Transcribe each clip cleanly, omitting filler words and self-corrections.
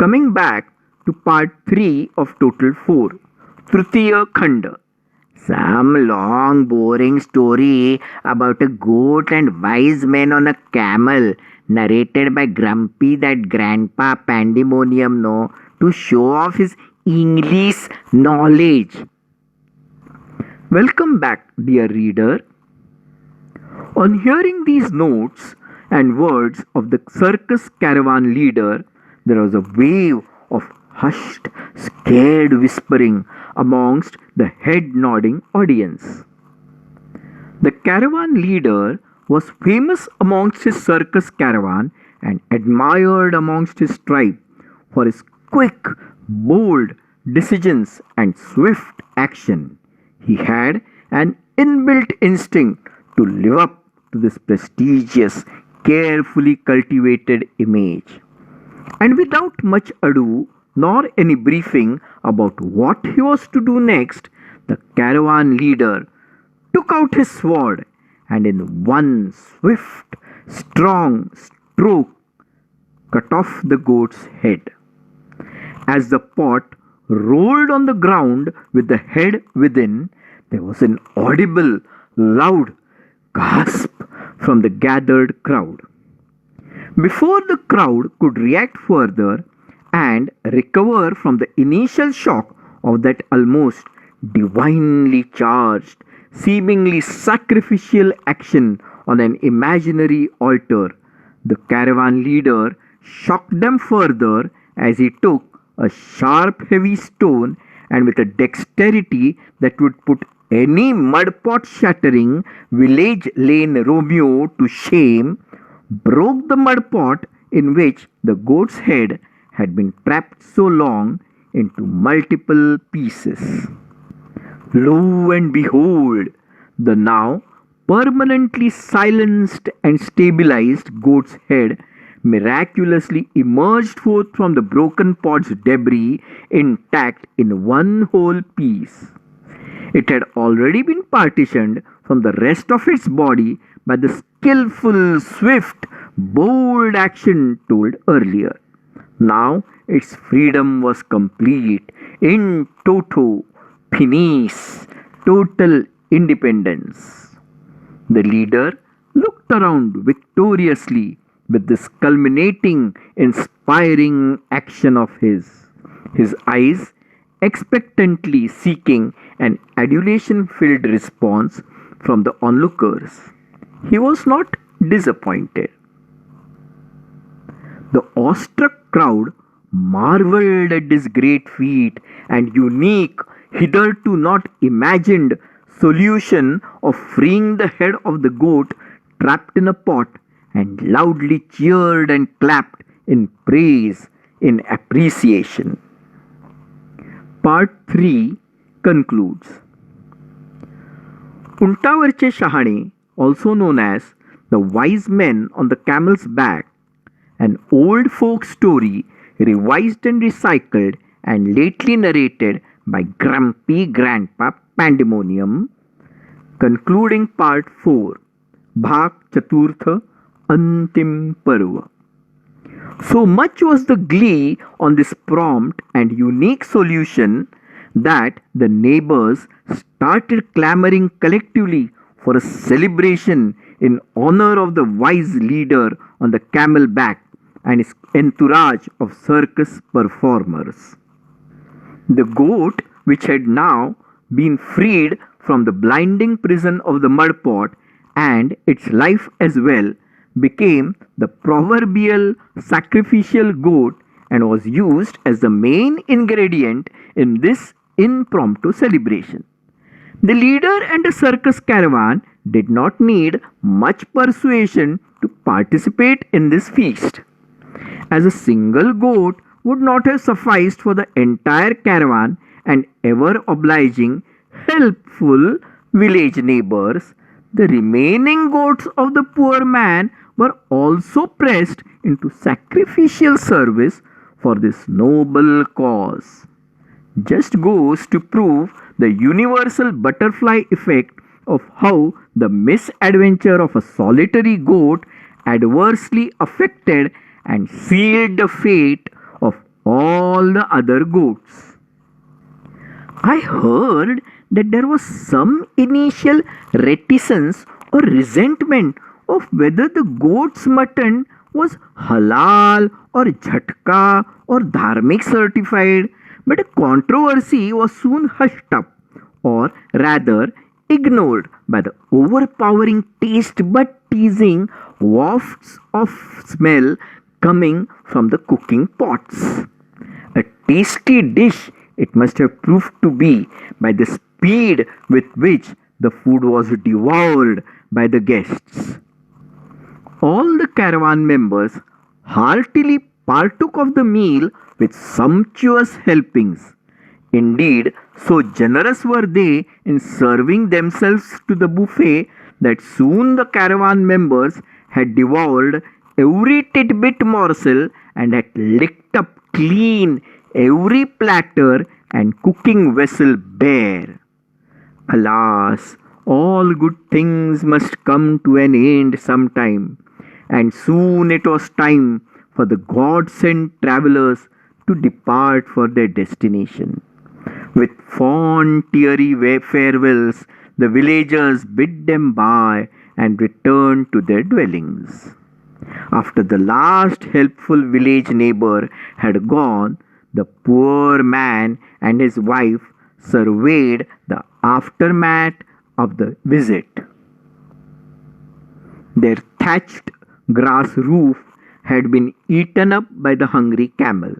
Coming back to part 3 of total 4, Tritiya Khanda. Some long boring story about a goat and wise men on a camel, narrated by Grumpy that Grandpa Pandemonium no, to show off his English knowledge. Welcome back, dear reader. On hearing these notes and words of the circus caravan leader, there was a wave of hushed, scared whispering amongst the head nodding audience. The caravan leader was famous amongst his circus caravan and admired amongst his tribe for his quick, bold decisions and swift action. He had an inbuilt instinct to live up to this prestigious, carefully cultivated image. And without much ado, nor any briefing about what he was to do next, the caravan leader took out his sword and in one swift, strong stroke cut off the goat's head. As the pot rolled on the ground with the head within, there was an audible, loud gasp from the gathered crowd. Before the crowd could react further and recover from the initial shock of that almost divinely charged, seemingly sacrificial action on an imaginary altar, the caravan leader shocked them further as he took a sharp, heavy stone and with a dexterity that would put any mudpot shattering village lane Romeo to shame, broke the mudpot in which the goat's head had been trapped so long into multiple pieces. Lo and behold, the now permanently silenced and stabilized goat's head miraculously emerged forth from the broken pot's debris intact in one whole piece. It had already been partitioned from the rest of its body by the skillful, swift, bold action told earlier. Now its freedom was complete, in toto, finis, total independence. The leader looked around victoriously with this culminating, inspiring action of his eyes expectantly seeking an adulation-filled response from the onlookers. He was not disappointed. The awestruck crowd marveled at this great feat and unique, hitherto not imagined solution of freeing the head of the goat trapped in a pot, and loudly cheered and clapped in praise, in appreciation. Part 3 concludes. Untavarche Shahane, also known as the wise men on the camel's back, an old folk story revised and recycled and lately narrated by Grumpy Grandpa Pandemonium, concluding part 4, Bhag Chaturtha Antim Parva. So much was the glee on this prompt and unique solution that the neighbors started clamoring collectively for a celebration in honor of the wise leader on the camel back and his entourage of circus performers. The goat, which had now been freed from the blinding prison of the mud pot and its life as well, became the proverbial sacrificial goat and was used as the main ingredient in this impromptu celebration. The leader and the circus caravan did not need much persuasion to participate in this feast, as a single goat would not have sufficed for the entire caravan, and ever obliging, helpful village neighbors, the remaining goats of the poor man were also pressed into sacrificial service for this noble cause. Just goes to prove the universal butterfly effect of how the misadventure of a solitary goat adversely affected and sealed the fate of all the other goats. I heard that there was some initial reticence or resentment of whether the goat's mutton was halal or jhatka or dharmic certified, but a controversy was soon hushed up, or rather ignored by the overpowering taste bud teasing wafts of smell coming from the cooking pots. A tasty dish it must have proved to be by the speed with which the food was devoured by the guests. All the caravan members heartily partook of the meal with sumptuous helpings. Indeed, so generous were they in serving themselves to the buffet that soon the caravan members had devoured every tidbit morsel and had licked up clean every platter and cooking vessel bare. Alas, all good things must come to an end sometime, and soon it was time for the God sent travellers to depart for their destination. With fond, teary farewells, the villagers bid them bye and returned to their dwellings. After the last helpful village neighbor had gone, the poor man and his wife surveyed the aftermath of the visit. Their thatched grass roof had been eaten up by the hungry camel.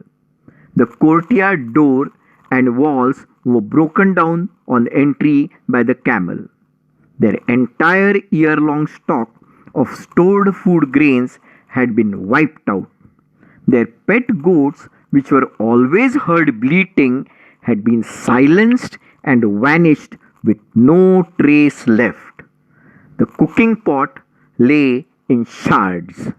The courtyard door and walls were broken down on entry by the camel. Their entire year-long stock of stored food grains had been wiped out. Their pet goats, which were always heard bleating, had been silenced and vanished with no trace left. The cooking pot lay in shards.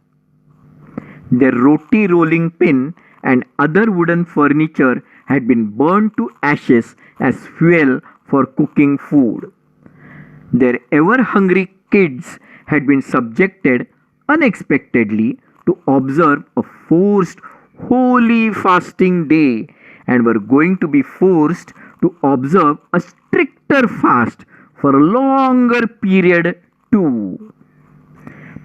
Their roti rolling pin and other wooden furniture had been burned to ashes as fuel for cooking food. Their ever hungry kids had been subjected unexpectedly to observe a forced holy fasting day and were going to be forced to observe a stricter fast for a longer period too.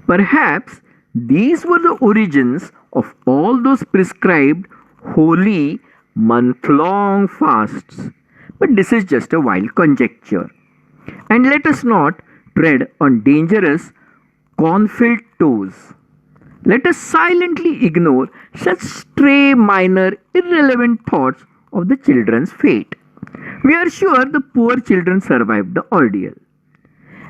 Perhaps these were the origins of all those prescribed holy month-long fasts. But this is just a wild conjecture. And let us not tread on dangerous cornfield toes. Let us silently ignore such stray, minor, irrelevant thoughts of the children's fate. We are sure the poor children survived the ordeal.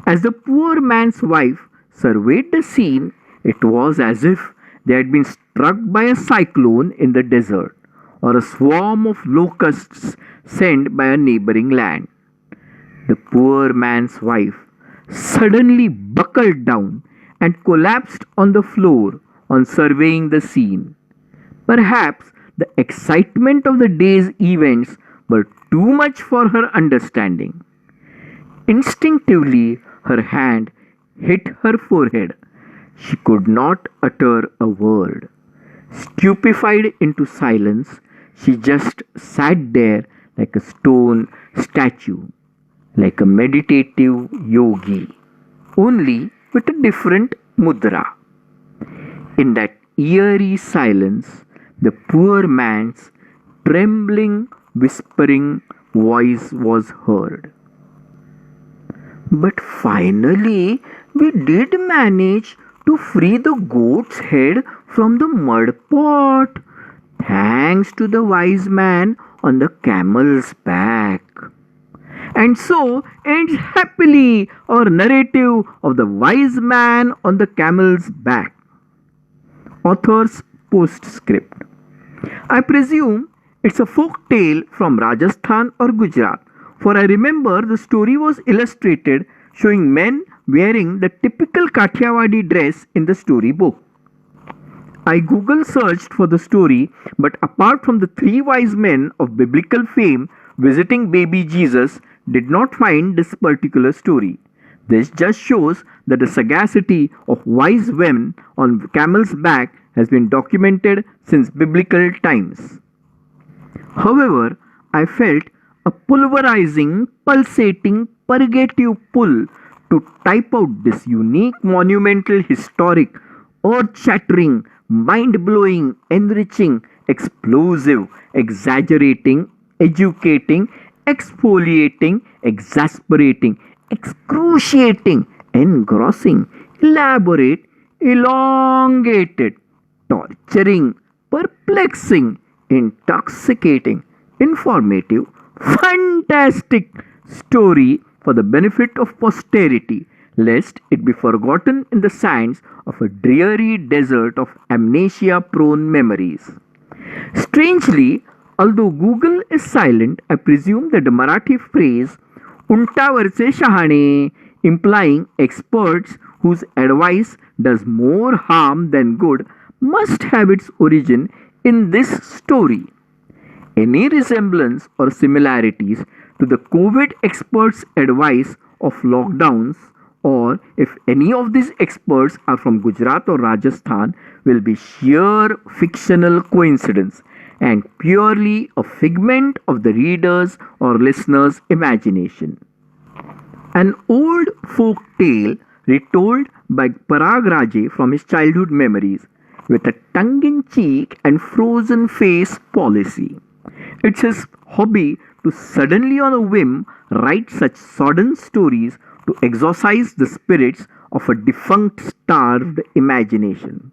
As the poor man's wife surveyed the scene, it was as if they had been struck by a cyclone in the desert or a swarm of locusts sent by a neighboring land. The poor man's wife suddenly buckled down and collapsed on the floor on surveying the scene. Perhaps the excitement of the day's events were too much for her understanding. Instinctively, her hand hit her forehead. She could not utter a word. Stupefied into silence, she just sat there like a stone statue, like a meditative yogi, only with a different mudra. In that eerie silence, the poor man's trembling, whispering voice was heard. But finally, we did manage to free the goat's head from the mud pot, thanks to the wise man on the camel's back. And so ends happily our narrative of the wise man on the camel's back. Author's postscript. I presume it's a folk tale from Rajasthan or Gujarat, for I remember the story was illustrated showing men wearing the typical Kathiawadi dress in the storybook. I Google searched for the story, but apart from the three wise men of biblical fame visiting baby Jesus, did not find this particular story. This just shows that the sagacity of wise men on camel's back has been documented since biblical times. However, I felt a pulverizing, pulsating, purgative pull to type out this unique, monumental, historic, earth shattering, mind blowing, enriching, explosive, exaggerating, educating, exfoliating, exasperating, excruciating, engrossing, elaborate, elongated, torturing, perplexing, intoxicating, informative, fantastic story for the benefit of posterity, lest it be forgotten in the sands of a dreary desert of amnesia prone memories. Strangely, although Google is silent, I presume that the Marathi phrase "untavarचे Shahane" implying experts whose advice does more harm than good must have its origin in this story. Any resemblance or similarities to the COVID experts' advice of lockdowns, or if any of these experts are from Gujarat or Rajasthan, will be sheer fictional coincidence and purely a figment of the reader's or listener's imagination. An old folk tale retold by Parag Raje from his childhood memories with a tongue in cheek and frozen face policy. It's his hobby to suddenly on a whim write such sodden stories to exorcise the spirits of a defunct starved imagination.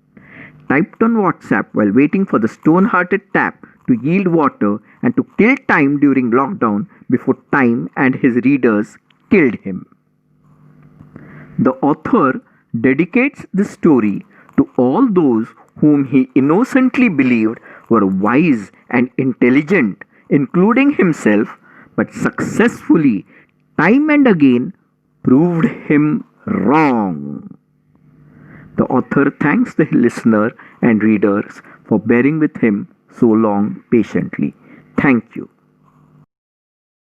Typed on WhatsApp while waiting for the stone hearted tap to yield water and to kill time during lockdown before time and his readers killed him. The author dedicates this story to all those whom he innocently believed were wise and intelligent, including himself, but successfully, time and again, proved him wrong. The author thanks the listener and readers for bearing with him so long patiently. Thank you.